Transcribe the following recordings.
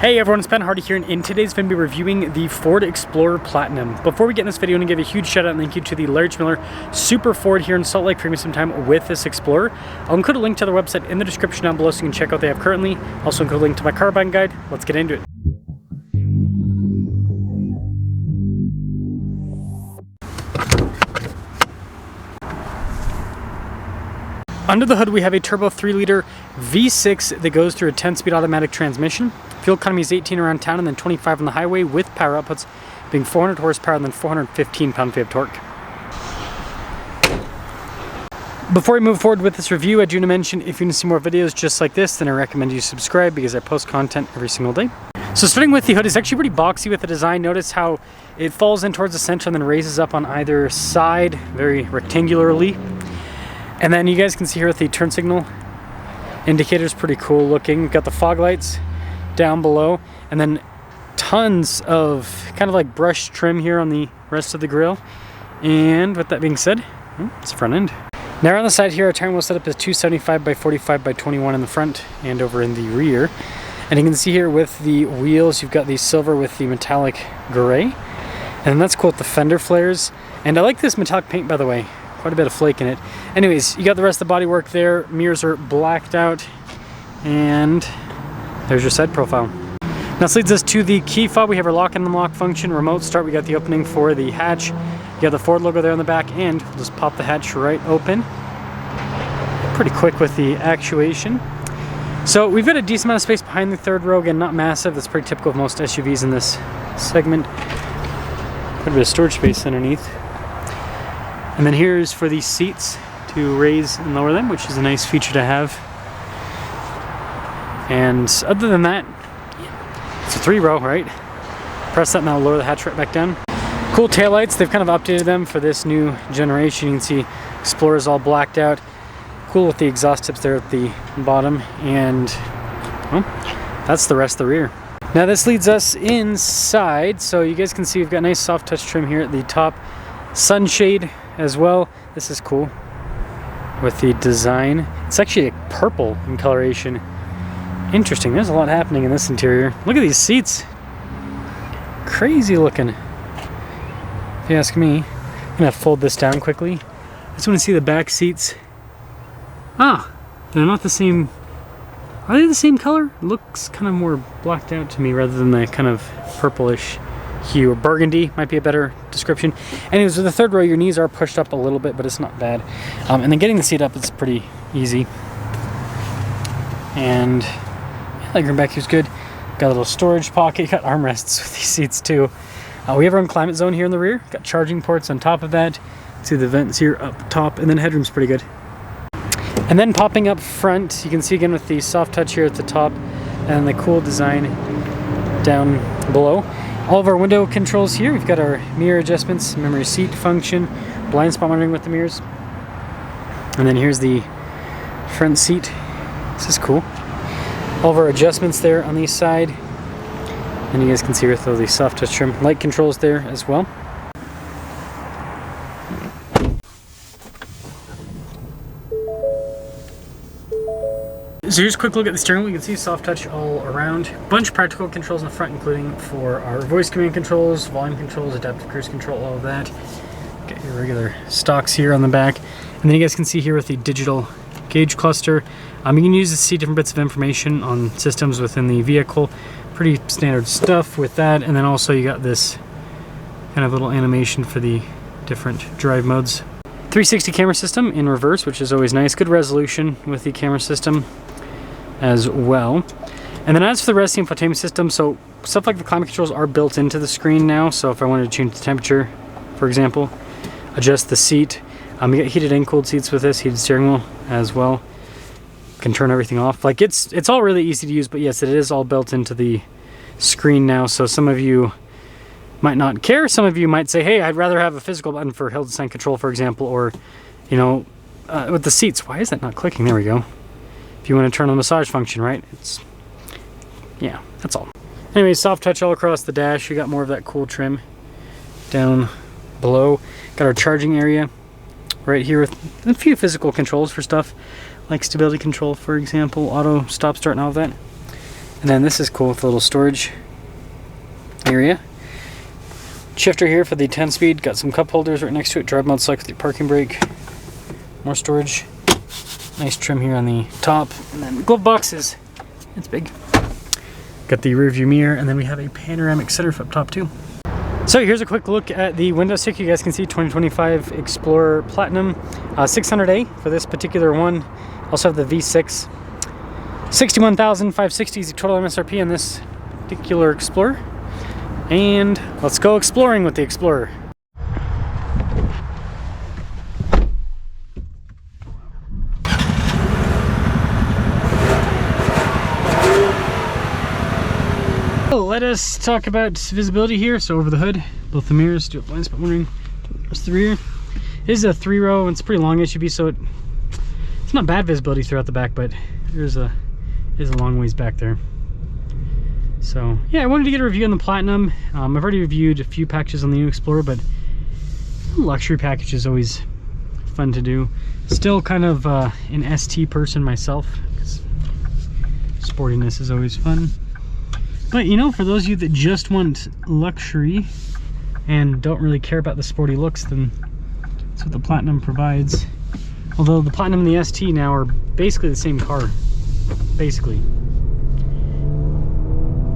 Hey everyone, it's Ben Hardy here, and in today's video, we're reviewing the Ford Explorer Platinum. Before we get in this video, I want to give a huge shout out and thank you to the Larry H. Miller Super Ford here in Salt Lake for giving me some time with this Explorer. I'll include a link to their website in the description down below so you can check out what they have currently. Also include a link to my car buying guide. Let's get into it. Under the hood, we have a turbo 3-liter V6 that goes through a 10-speed automatic transmission. Fuel economy is 18 around town and then 25 on the highway, with power outputs being 400 horsepower and then 415 pound-feet of torque. Before we move forward with this review, I do want to mention if you want to see more videos just like this, then I recommend you subscribe because I post content every single day. So starting with the hood, it's actually pretty boxy with the design. Notice how it falls in towards the center and then raises up on either side very rectangularly. And then you guys can see here with the turn signal indicators, pretty cool looking. We've got the fog lights down below, and then tons of kind of like brush trim here on the rest of the grille. And with that being said, it's the front end. Now on the side here, our tire wheel setup is 275 by 45 by 21 in the front and over in the rear. And you can see here with the wheels, you've got the silver with the metallic gray. And that's cool with the fender flares. And I like this metallic paint, by the way. Quite a bit of flake in it. Anyways, you got the rest of the bodywork there. Mirrors are blacked out. And there's your side profile. Now this leads us to the key fob. We have our lock and unlock function. Remote start. We got the opening for the hatch. You got the Ford logo there on the back end. We'll just pop the hatch right open. Pretty quick with the actuation. So we've got a decent amount of space behind the third row. Again, not massive. That's pretty typical of most SUVs in this segment. Quite a bit of storage space underneath. And then here's for these seats to raise and lower them, which is a nice feature to have. And other than that, it's a 3-row, right? Press that and that'll lower the hatch right back down. Cool taillights. They've kind of updated them for this new generation. You can see Explorer's all blacked out. Cool with the exhaust tips there at the bottom. And well, that's the rest of the rear. Now this leads us inside. So you guys can see we've got nice soft touch trim here at the top. Sunshade as well. This is cool with the design. It's actually a purple in coloration. Interesting. There's a lot happening in this interior. Look at these seats. Crazy looking, if you ask me. I'm gonna fold this down quickly. I just want to see the back seats. Ah, they're not the same. Are they the same color? It looks kind of more blacked out to me rather than the kind of purplish hue, or burgundy might be a better description. Anyways, with the third row, your knees are pushed up a little bit, but it's not bad. And then getting the seat up, it's pretty easy. And legroom back here is good. Got a little storage pocket. You got armrests with these seats too. We have our own climate zone here in the rear. Got charging ports on top of that. See the vents here up top, and then headroom's pretty good. And then popping up front, you can see again with the soft touch here at the top and the cool design down below. All of our window controls here. We've got our mirror adjustments, memory seat function, blind spot monitoring with the mirrors. And then here's the front seat. This is cool. All of our adjustments there on the side. And you guys can see with all the soft touch trim. Light controls there as well. So here's a quick look at the steering wheel. You can see soft touch all around. Bunch of practical controls in the front, including for our voice command controls, volume controls, adaptive cruise control, all of that. Got your regular stocks here on the back. And then you guys can see here with the digital gauge cluster. You can use to see different bits of information on systems within the vehicle. Pretty standard stuff with that. And then also you got this kind of little animation for the different drive modes. 360 camera system in reverse, which is always nice. Good resolution with the camera system as well. And then as for the rest of the infotainment system, so stuff like the climate controls are built into the screen now. So if I wanted to change the temperature, for example, adjust the seat, you get heated and cooled seats with this, heated steering wheel as well. Can turn everything off. Like it's all really easy to use, but yes, it is all built into the screen now. So some of you might not care. Some of you might say, hey, I'd rather have a physical button for hill descent control, for example, or, you know, with the seats. Why is that not clicking? There we go. If you want to turn on the massage function, right? Yeah, that's all. Anyway, soft touch all across the dash. You got more of that cool trim down below. Got our charging area right here with a few physical controls for stuff like stability control, for example, auto stop start and all of that. And then this is cool with a little storage area. Shifter here for the 10-speed. Got some cup holders right next to it. Drive mode select with your parking brake. More storage. Nice trim here on the top. And then glove boxes. It's big. Got the rear view mirror, and then we have a panoramic sunroof up top too. So here's a quick look at the window stick. You guys can see 2025 Explorer Platinum 600A for this particular one. Also have the V6. 61,560 is the total MSRP on this particular Explorer. And let's go exploring with the Explorer. Let us talk about visibility here. So over the hood, both the mirrors, do a blind spot warning. That's the rear. It is a 3-row, and it's a pretty long SUV, so it's not bad visibility throughout the back, but there's a long ways back there. So yeah, I wanted to get a review on the Platinum. I've already reviewed a few packages on the new Explorer, but the luxury package is always fun to do. Still kind of an ST person myself, because sportiness is always fun. But you know, for those of you that just want luxury and don't really care about the sporty looks, then that's what the Platinum provides. Although the Platinum and the ST now are basically the same car. Basically.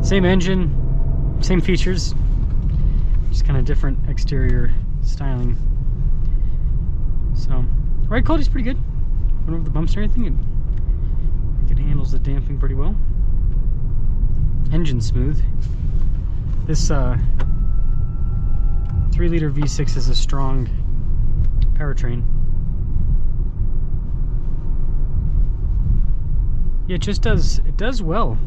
Same engine, same features, just kind of different exterior styling. So, ride quality's pretty good. Went over the bumps or anything, it handles the damping pretty well. Engine smooth. This 3-liter V6 is a strong powertrain. Yeah, it does well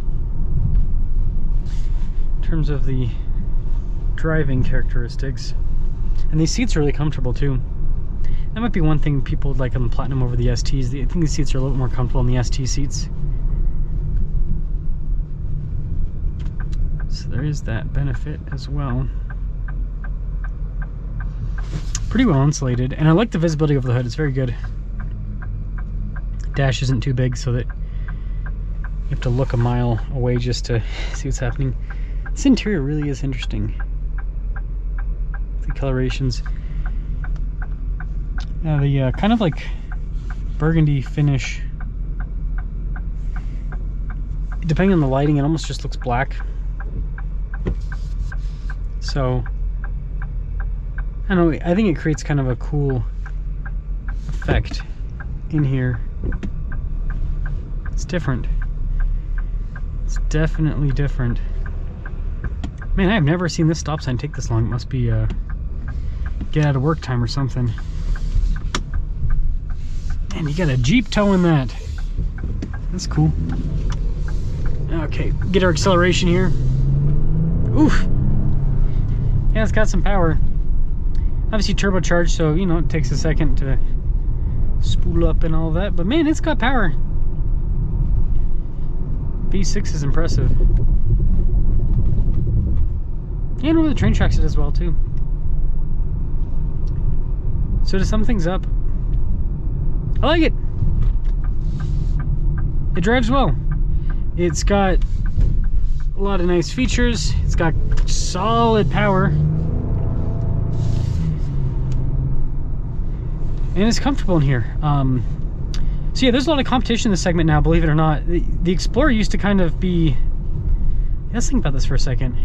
in terms of the driving characteristics. And these seats are really comfortable too. That might be one thing people would like on the Platinum over the STs. I think the seats are a little bit more comfortable in the ST seats. So there is that benefit as well. Pretty well insulated, and I like the visibility of the hood. It's very good. Dash isn't too big so that you have to look a mile away just to see what's happening. This interior really is interesting. The colorations. The kind of like burgundy finish. Depending on the lighting, it almost just looks black. So, I don't know, I think it creates kind of a cool effect in here. It's different. It's definitely different. Man, I've never seen this stop sign take this long. It must be get out of work time or something. Man, you got a Jeep towing that. That's cool. Okay, get our acceleration here. Oof. Yeah, it's got some power. Obviously turbocharged, so you know it takes a second to spool up and all that, but man, it's got power. V6 is impressive. And over the train tracks it as well too. So to sum things up, I like it. It drives well. It's got a lot of nice features. It's got solid power. And it's comfortable in here. So yeah, there's a lot of competition in this segment now, believe it or not. The Explorer used to kind of be... Let's think about this for a second.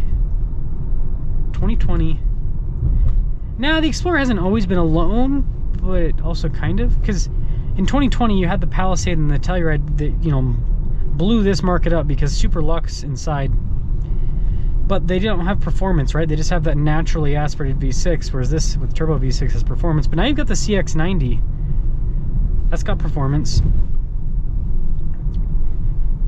2020. Now, the Explorer hasn't always been alone, but also kind of. Because in 2020, you had the Palisade and the Telluride that, you know, blew this market up because super luxe inside. But they don't have performance, right? They just have that naturally aspirated V6, whereas this with turbo V6 has performance. But now you've got the CX-90. That's got performance.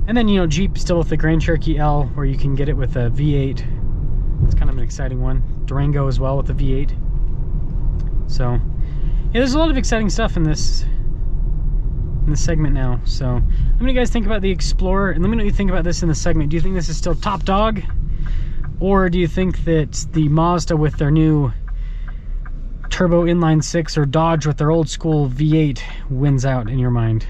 And then, you know, Jeep still with the Grand Cherokee L, where you can get it with a V8. It's kind of an exciting one. Durango as well with the V8. So, yeah, there's a lot of exciting stuff in this segment now. So, let me know you guys think about the Explorer, and let me know what you think about this in the segment. Do you think this is still top dog? Or do you think that the Mazda with their new turbo inline 6 or Dodge with their old school V8 wins out in your mind?